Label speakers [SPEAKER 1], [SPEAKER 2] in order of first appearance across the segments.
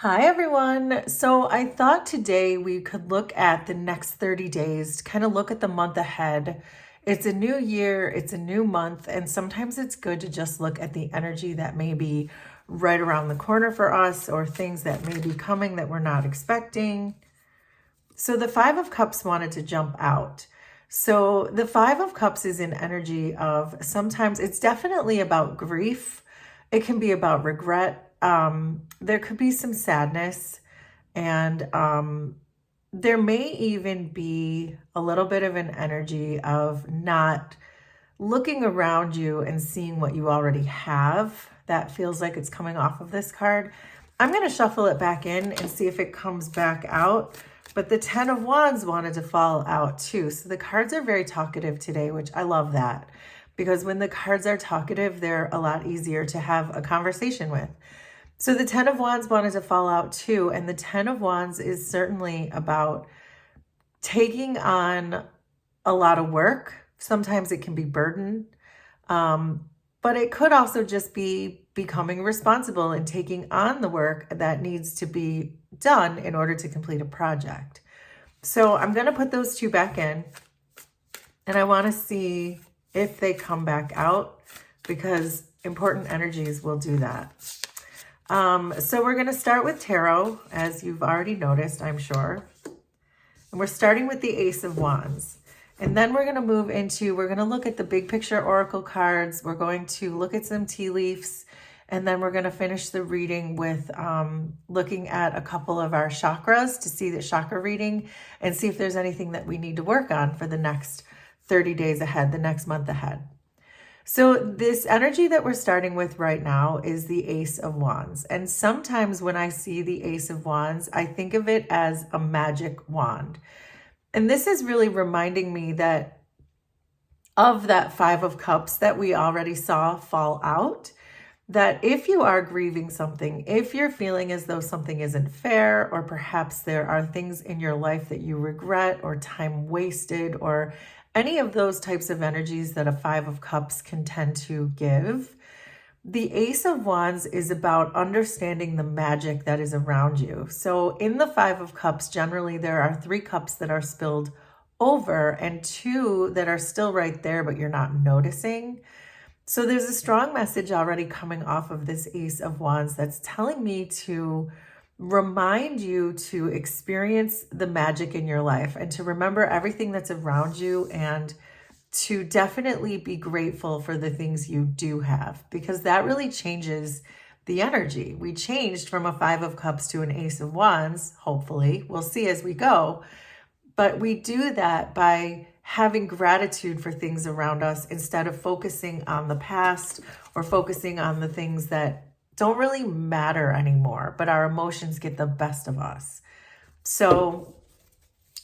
[SPEAKER 1] Hi, everyone. So I thought today we could look at the next 30 days, to kind of look at the month ahead. It's a new year, it's a new month, and sometimes it's good to just look at the energy that may be right around the corner for us or things that may be coming that we're not expecting. So the Five of Cups wanted to jump out. So the Five of Cups is an energy of sometimes it's definitely about grief. It can be about regret. There could be some sadness, and there may even be a little bit of an energy of not looking around you and seeing what you already have. That feels like it's coming off of this card. I'm going to shuffle it back in and see if it comes back out. But the Ten of Wands wanted to fall out too. So the cards are very talkative today, which I love that. Because when the cards are talkative, they're a lot easier to have a conversation with. So the Ten of Wands wanted to fall out too. And the Ten of Wands is certainly about taking on a lot of work. Sometimes it can be burden. But it could also just be becoming responsible and taking on the work that needs to be done in order to complete a project. So I'm going to put those two back in, and I want to see if they come back out, because important energies will do that. So we're going to start with tarot, as you've already noticed, I'm sure. And we're starting with the Ace of Wands. And then we're going to move into, we're going to look at the big picture oracle cards. We're going to look at some tea leaves. And then we're going to finish the reading with looking at a couple of our chakras to see the chakra reading and see if there's anything that we need to work on for the next 30 days ahead, the next month ahead. So this energy that we're starting with right now is the Ace of Wands. And sometimes when I see the Ace of Wands, I think of it as a magic wand. And this is really reminding me that of that Five of Cups that we already saw fall out, that if you are grieving something, if you're feeling as though something isn't fair, or perhaps there are things in your life that you regret or time wasted or any of those types of energies that a Five of Cups can tend to give, the Ace of Wands is about understanding the magic that is around you. So in the Five of Cups, generally there are 3 cups that are spilled over and 2 that are still right there, but you're not noticing. So there's a strong message already coming off of this Ace of Wands that's telling me to remind you to experience the magic in your life and to remember everything that's around you, and to definitely be grateful for the things you do have, because that really changes the energy. We changed from a Five of Cups to an Ace of Wands, hopefully. We'll see as we go. But we do that by having gratitude for things around us instead of focusing on the past or focusing on the things that don't really matter anymore, but our emotions get the best of us. So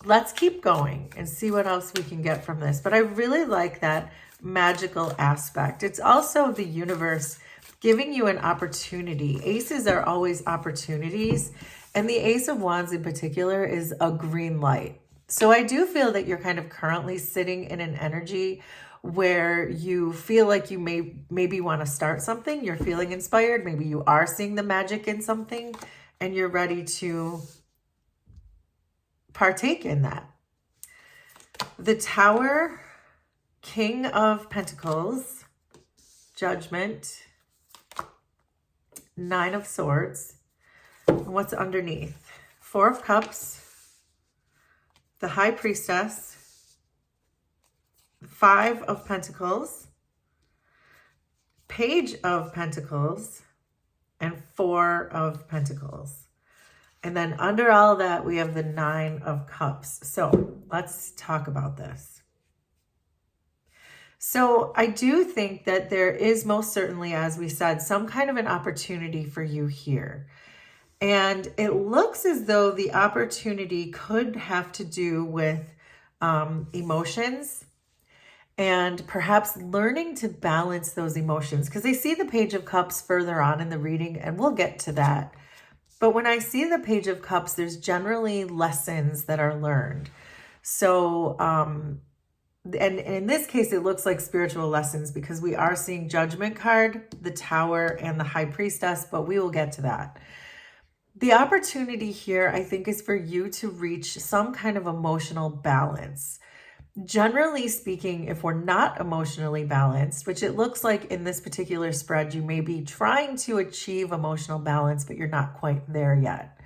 [SPEAKER 1] let's keep going and see what else we can get from this. But I really like that magical aspect. It's also the universe giving you an opportunity. Aces are always opportunities, and the Ace of Wands in particular is a green light. So I do feel that you're kind of currently sitting in an energy where you feel like you maybe want to start something. You're feeling inspired. Maybe you are seeing the magic in something and you're ready to partake in that. The Tower, King of Pentacles, Judgment, Nine of Swords. What's underneath? Four of Cups, the High Priestess, Five of Pentacles, Page of Pentacles, and Four of Pentacles. And then under all of that, we have the Nine of Cups. So let's talk about this. So I do think that there is most certainly, as we said, some kind of an opportunity for you here. And it looks as though the opportunity could have to do with emotions and perhaps learning to balance those emotions. Because I see the Page of Cups further on in the reading, and we'll get to that. But when I see the Page of Cups, there's generally lessons that are learned. So, and in this case, it looks like spiritual lessons because we are seeing Judgment card, the Tower, and the High Priestess, but we will get to that. The opportunity here, I think, is for you to reach some kind of emotional balance. Generally speaking, if we're not emotionally balanced, which it looks like in this particular spread, you may be trying to achieve emotional balance, but you're not quite there yet.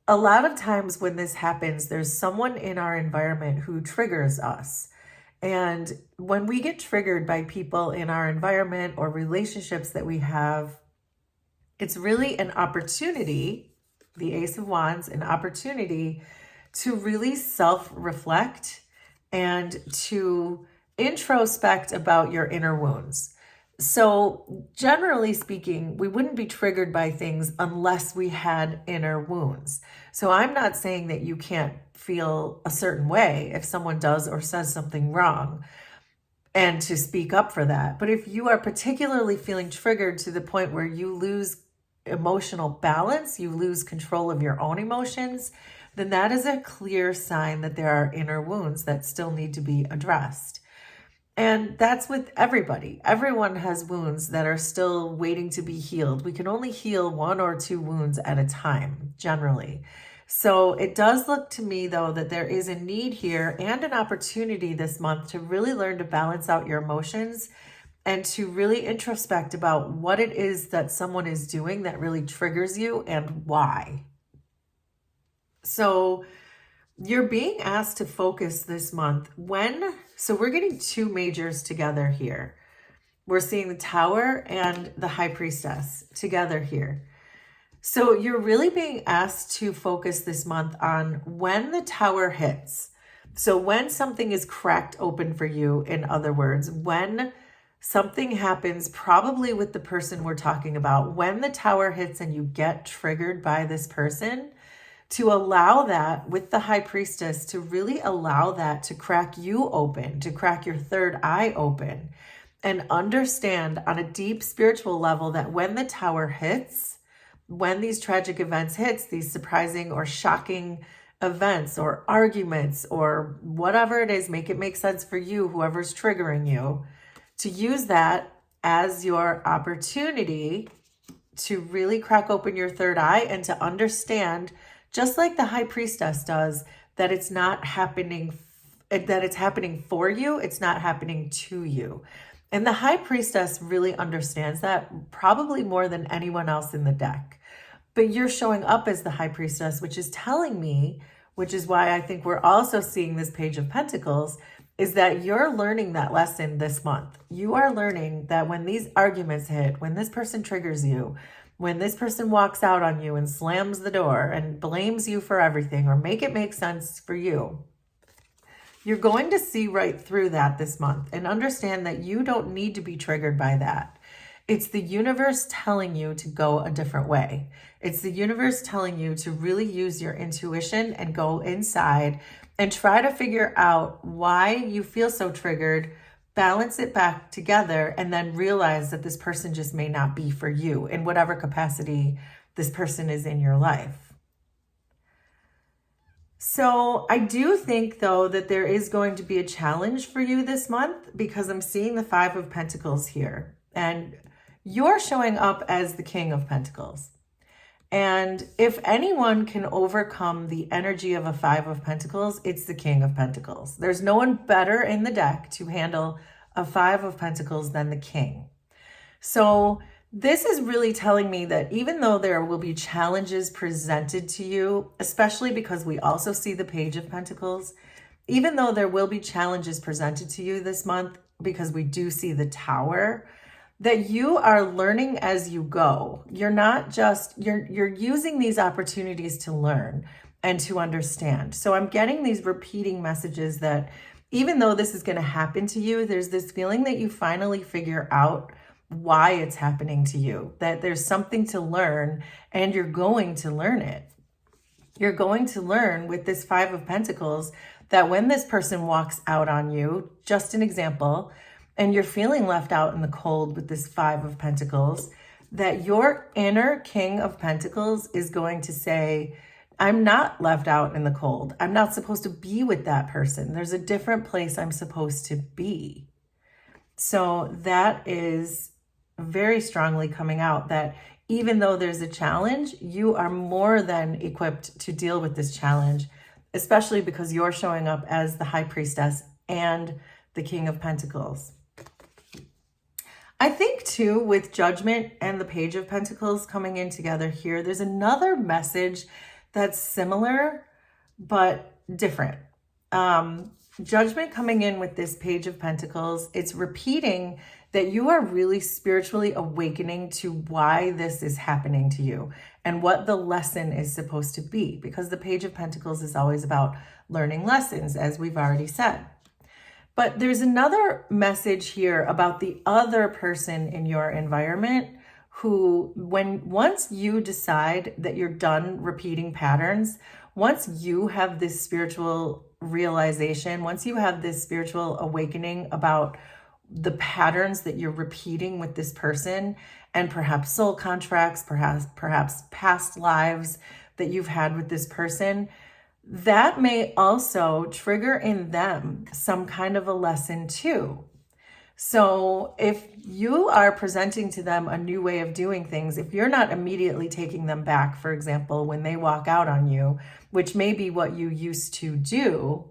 [SPEAKER 1] A lot of times when this happens, there's someone in our environment who triggers us. And when we get triggered by people in our environment or relationships that we have, it's really an opportunity, the Ace of Wands, an opportunity to really self-reflect and to introspect about your inner wounds. So generally speaking, we wouldn't be triggered by things unless we had inner wounds. So I'm not saying that you can't feel a certain way if someone does or says something wrong, and to speak up for that. But if you are particularly feeling triggered to the point where you lose emotional balance, you lose control of your own emotions, then that is a clear sign that there are inner wounds that still need to be addressed. And that's with everybody. Everyone has wounds that are still waiting to be healed. We can only heal 1 or 2 wounds at a time, generally. So it does look to me, though, that there is a need here and an opportunity this month to really learn to balance out your emotions and to really introspect about what it is that someone is doing that really triggers you and why. So you're being asked to focus this month so we're getting 2 majors together here. We're seeing the Tower and the High Priestess together here. So you're really being asked to focus this month on when the Tower hits. So when something is cracked open for you, in other words, when something happens, probably with the person we're talking about, when the Tower hits and you get triggered by this person, to allow that with the High Priestess, to really allow that to crack you open, to crack your third eye open, and understand on a deep spiritual level that when the Tower hits, when these tragic events hits, these surprising or shocking events or arguments or whatever it is, make it make sense for you, whoever's triggering you, to use that as your opportunity to really crack open your third eye and to understand, just like the High Priestess does, that it's not happening, that it's happening for you, it's not happening to you. And the High Priestess really understands that probably more than anyone else in the deck. But you're showing up as the High Priestess, which is telling me, which is why I think we're also seeing this Page of Pentacles, is that you're learning that lesson this month. You are learning that when these arguments hit, when this person triggers you, when this person walks out on you and slams the door and blames you for everything or make it make sense for you, you're going to see right through that this month and understand that you don't need to be triggered by that. It's the universe telling you to go a different way. It's the universe telling you to really use your intuition and go inside and try to figure out why you feel so triggered, balance it back together, and then realize that this person just may not be for you in whatever capacity this person is in your life. So I do think, though, that there is going to be a challenge for you this month because I'm seeing the 5 of Pentacles here. And you're showing up as the King of Pentacles. And if anyone can overcome the energy of a 5 of Pentacles, it's the King of Pentacles. There's no one better in the deck to handle a 5 of Pentacles than the King. So this is really telling me that even though there will be challenges presented to you, especially because we also see the Page of Pentacles, even though there will be challenges presented to you this month, because we do see the Tower, that you are learning as you go. You're not just, you're using these opportunities to learn and to understand. So I'm getting these repeating messages that even though this is going to happen to you, there's this feeling that you finally figure out why it's happening to you, that there's something to learn and you're going to learn it. You're going to learn with this 5 of Pentacles that when this person walks out on you, just an example, and you're feeling left out in the cold with this 5 of Pentacles, that your inner King of Pentacles is going to say, I'm not left out in the cold. I'm not supposed to be with that person. There's a different place I'm supposed to be. So that is very strongly coming out, that even though there's a challenge, you are more than equipped to deal with this challenge, especially because you're showing up as the High Priestess and the King of Pentacles. I think too, with Judgment and the Page of Pentacles coming in together here, there's another message that's similar but different. Judgment coming in with this Page of Pentacles, it's repeating that you are really spiritually awakening to why this is happening to you and what the lesson is supposed to be, because the Page of Pentacles is always about learning lessons, as we've already said. But there's another message here about the other person in your environment who, once you decide that you're done repeating patterns, once you have this spiritual realization, once you have this spiritual awakening about the patterns that you're repeating with this person, and perhaps soul contracts, perhaps past lives that you've had with this person, that may also trigger in them some kind of a lesson too. So if you are presenting to them a new way of doing things, if you're not immediately taking them back, for example, when they walk out on you, which may be what you used to do,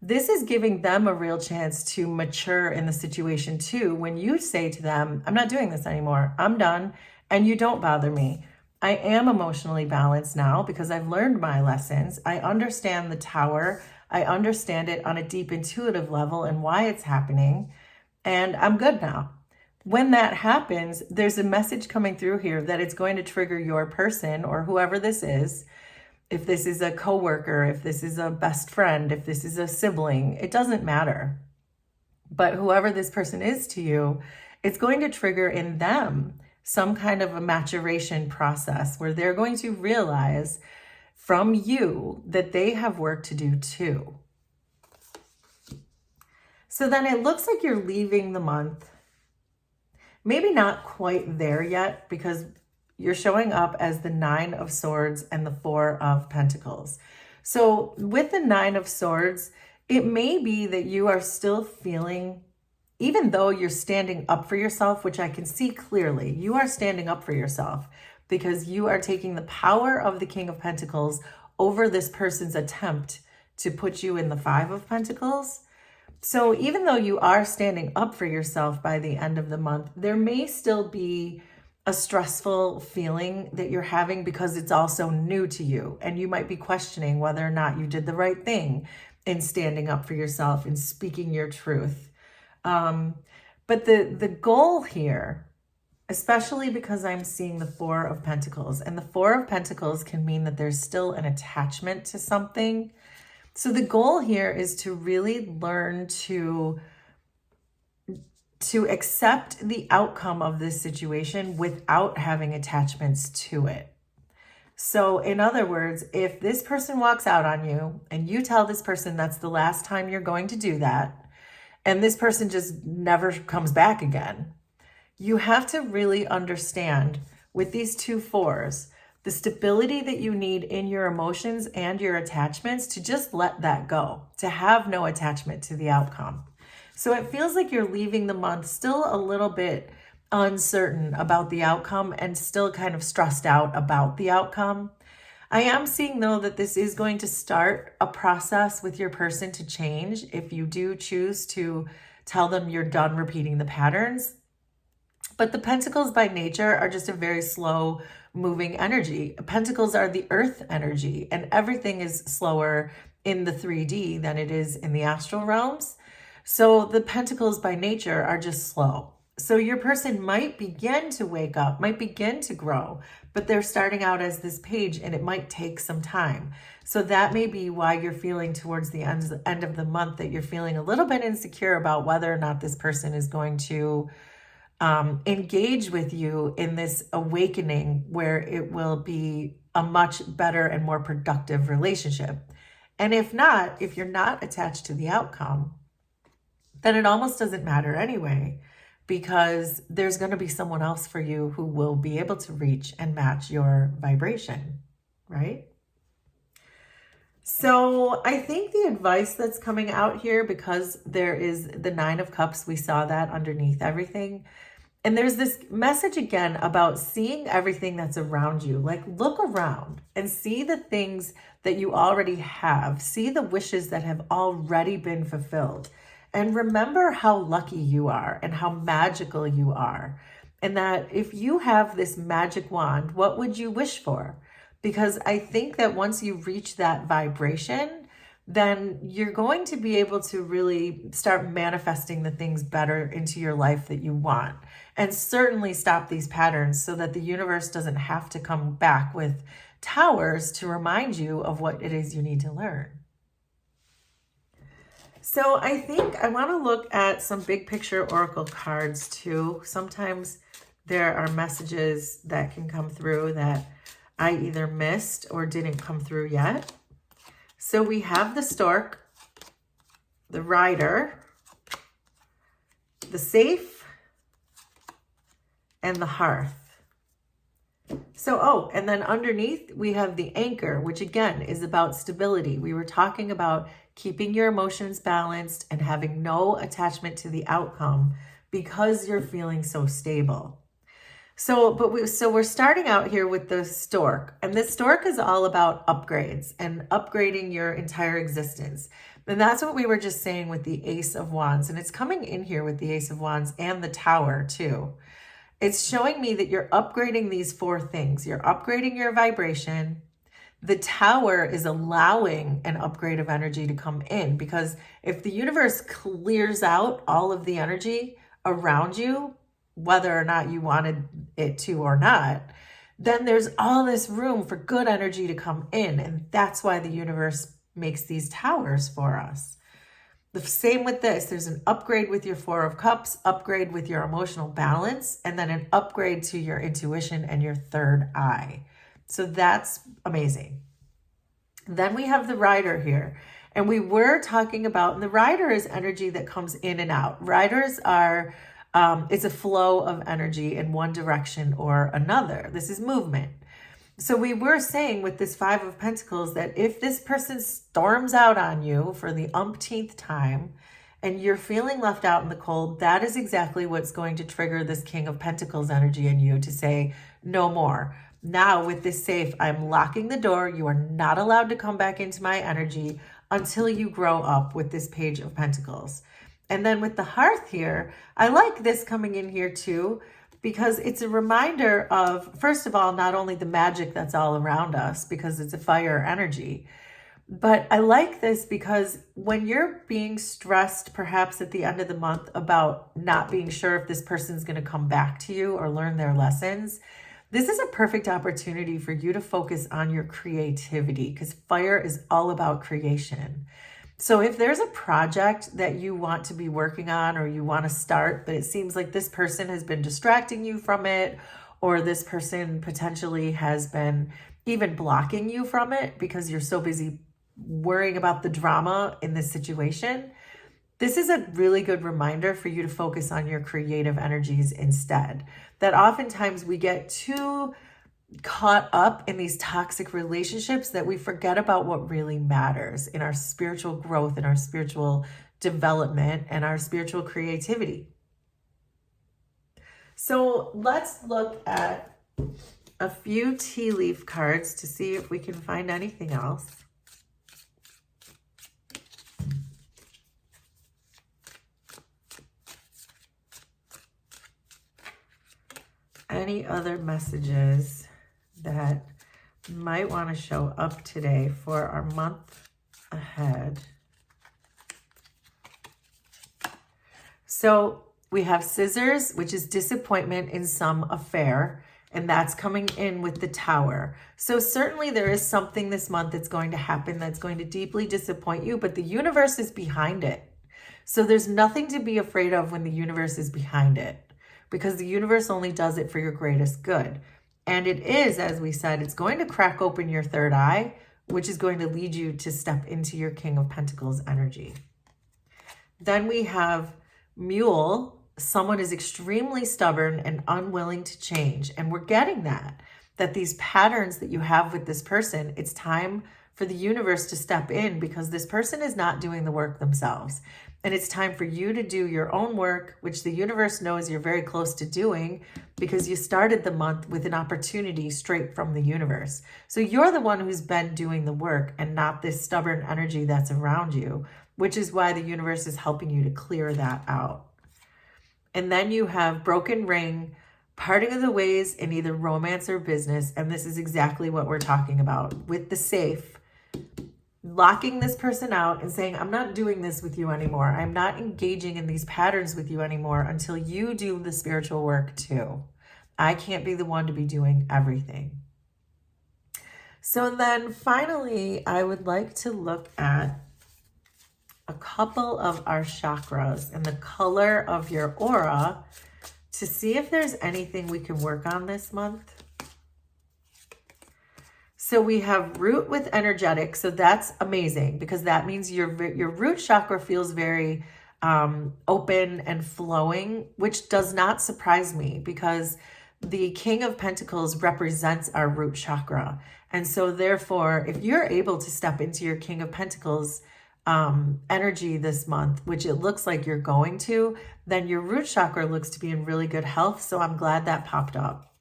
[SPEAKER 1] this is giving them a real chance to mature in the situation too. When you say to them, I'm not doing this anymore, I'm done, and you don't bother me. I am emotionally balanced now because I've learned my lessons. I understand the tower. I understand it on a deep intuitive level and why it's happening. And I'm good now. When that happens, there's a message coming through here that it's going to trigger your person or whoever this is. If this is a coworker, if this is a best friend, if this is a sibling, it doesn't matter. But whoever this person is to you, it's going to trigger in them some kind of a maturation process where they're going to realize from you that they have work to do too. So then it looks like you're leaving the month. Maybe not quite there yet because you're showing up as the Nine of Swords and the Four of Pentacles. So with the Nine of Swords, it may be that you are still feeling, even though you're standing up for yourself, which I can see clearly, you are standing up for yourself because you are taking the power of the King of Pentacles over this person's attempt to put you in the Five of Pentacles. So even though you are standing up for yourself by the end of the month, there may still be a stressful feeling that you're having because it's also new to you. And you might be questioning whether or not you did the right thing in standing up for yourself and speaking your truth. But the goal here, especially because I'm seeing the Four of Pentacles, and the Four of Pentacles can mean that there's still an attachment to something. So the goal here is to really learn to accept the outcome of this situation without having attachments to it. So in other words, if this person walks out on you and you tell this person that's the last time you're going to do that, and this person just never comes back again, you have to really understand with these two fours, the stability that you need in your emotions and your attachments to just let that go, to have no attachment to the outcome. So it feels like you're leaving the month still a little bit uncertain about the outcome and still kind of stressed out about the outcome. I am seeing though that this is going to start a process with your person to change if you do choose to tell them you're done repeating the patterns. But the Pentacles by nature are just a very slow moving energy. Pentacles are the earth energy, and everything is slower in the 3D than it is in the astral realms. So the Pentacles by nature are just slow. So your person might begin to wake up, might begin to grow, but they're starting out as this page and it might take some time. So that may be why you're feeling towards the end of the month that you're feeling a little bit insecure about whether or not this person is going to engage with you in this awakening where it will be a much better and more productive relationship. And if not, if you're not attached to the outcome, then it almost doesn't matter anyway, because there's going to be someone else for you who will be able to reach and match your vibration, right? So I think the advice that's coming out here, because there is the Nine of Cups, we saw that underneath everything, And there's this message again about seeing everything that's around you. Like, look around and see the things that you already have. See the wishes that have already been fulfilled. And remember how lucky you are and how magical you are. And that if you have this magic wand, what would you wish for? Because I think that once you reach that vibration, then you're going to be able to really start manifesting the things better into your life that you want. And certainly stop these patterns so that the universe doesn't have to come back with towers to remind you of what it is you need to learn. So I think I want to look at some big picture oracle cards too. Sometimes there are messages that can come through that I either missed or didn't come through yet. So we have the stork, the rider, the safe, and the hearth. So, and then underneath we have the anchor, which again is about stability. We were talking about keeping your emotions balanced and having no attachment to the outcome because you're feeling so stable. So we're starting out here with the stork, and this stork is all about upgrades and upgrading your entire existence. And that's what we were just saying with the Ace of Wands, and it's coming in here with the Ace of Wands and the Tower too. It's showing me that you're upgrading these 4 things. You're upgrading your vibration. The Tower is allowing an upgrade of energy to come in, because if the universe clears out all of the energy around you, whether or not you wanted it to or not, then there's all this room for good energy to come in. And that's why the universe makes these towers for us. The same with this. There's an upgrade with your 4 of Cups, upgrade with your emotional balance, and then an upgrade to your intuition and your third eye. So that's amazing. Then we have the rider here. And we were talking about, and the rider is energy that comes in and out. Riders are, it's a flow of energy in one direction or another. This is movement. So we were saying with this 5 of Pentacles that if this person storms out on you for the umpteenth time and you're feeling left out in the cold, that is exactly what's going to trigger this King of Pentacles energy in you to say, no more. Now with this safe, I'm locking the door. You are not allowed to come back into my energy until you grow up, with this Page of Pentacles. And then with the hearth here, I like this coming in here too, because it's a reminder of, first of all, not only the magic that's all around us, because it's a fire energy, but I like this because when you're being stressed, perhaps at the end of the month, about not being sure if this person's going to come back to you or learn their lessons, this is a perfect opportunity for you to focus on your creativity, because fire is all about creation. So if there's a project that you want to be working on or you want to start, but it seems like this person has been distracting you from it, or this person potentially has been even blocking you from it because you're so busy worrying about the drama in this situation, this is a really good reminder for you to focus on your creative energies instead. That oftentimes we get too caught up in these toxic relationships that we forget about what really matters in our spiritual growth and our spiritual development and our spiritual creativity. So let's look at a few tea leaf cards to see if we can find anything else. Any other messages that might want to show up today for our month ahead. So we have Scissors, which is disappointment in some affair, and that's coming in with the Tower. So certainly there is something this month that's going to happen that's going to deeply disappoint you, but the universe is behind it. So there's nothing to be afraid of when the universe is behind it, because the universe only does it for your greatest good. And it is, as we said, it's going to crack open your third eye, which is going to lead you to step into your King of Pentacles energy. Then we have Mule. Someone is extremely stubborn and unwilling to change. And we're getting that these patterns that you have with this person, it's time for the universe to step in, because this person is not doing the work themselves. And it's time for you to do your own work, which the universe knows you're very close to doing because you started the month with an opportunity straight from the universe. So you're the one who's been doing the work and not this stubborn energy that's around you, which is why the universe is helping you to clear that out. And then you have broken ring, parting of the ways in either romance or business. And this is exactly what we're talking about with the safe. Locking this person out and saying, I'm not doing this with you anymore. I'm not engaging in these patterns with you anymore until you do the spiritual work too. I can't be the one to be doing everything. So then finally, I would like to look at a couple of our chakras and the color of your aura to see if there's anything we can work on this month. So we have root with energetic. So that's amazing because that means your root chakra feels very open and flowing, which does not surprise me because the King of Pentacles represents our root chakra. And so therefore, if you're able to step into your King of Pentacles energy this month, which it looks like you're going to, then your root chakra looks to be in really good health. So I'm glad that popped up.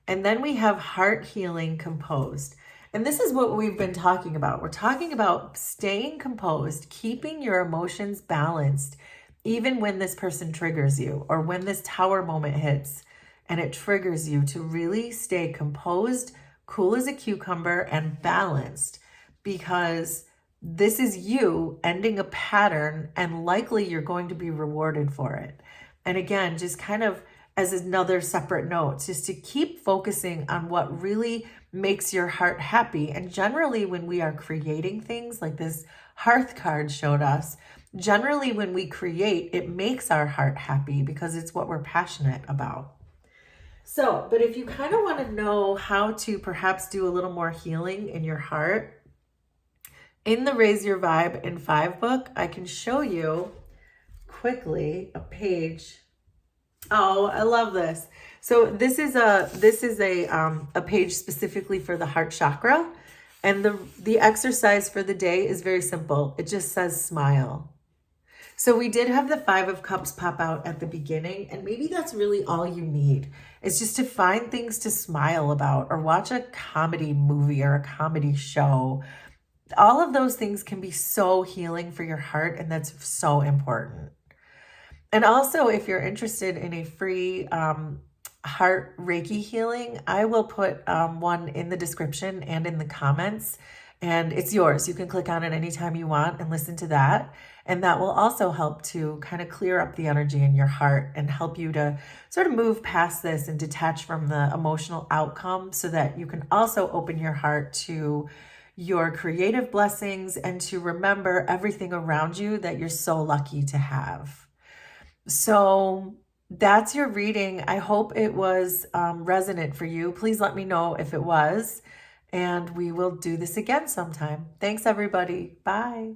[SPEAKER 1] And then we have heart healing composed. And this is what we've been talking about. We're talking about staying composed, keeping your emotions balanced, even when this person triggers you or when this tower moment hits and it triggers you, to really stay composed, cool as a cucumber, and balanced, because this is you ending a pattern and likely you're going to be rewarded for it. And again, just kind of as another separate note, just to keep focusing on what really makes your heart happy. And generally when we are creating things like this hearth card showed us, generally when we create, it makes our heart happy because it's what we're passionate about. So, but if you kind of want to know how to perhaps do a little more healing in your heart, in the Raise Your Vibe in 5 book, I can show you quickly a page. Oh, I love this. So this is a page specifically for the heart chakra. And the exercise for the day is very simple. It just says smile. So we did have the 5 of Cups pop out at the beginning, and maybe that's really all you need. It's just to find things to smile about or watch a comedy movie or a comedy show. All of those things can be so healing for your heart, and that's so important. And also, if you're interested in a free heart Reiki healing, I will put one in the description and in the comments, and it's yours. You can click on it anytime you want and listen to that. And that will also help to kind of clear up the energy in your heart and help you to sort of move past this and detach from the emotional outcome so that you can also open your heart to your creative blessings and to remember everything around you that you're so lucky to have. So that's your reading. I hope it was resonant for you. Please let me know if it was, and we will do this again sometime. Thanks, everybody. Bye.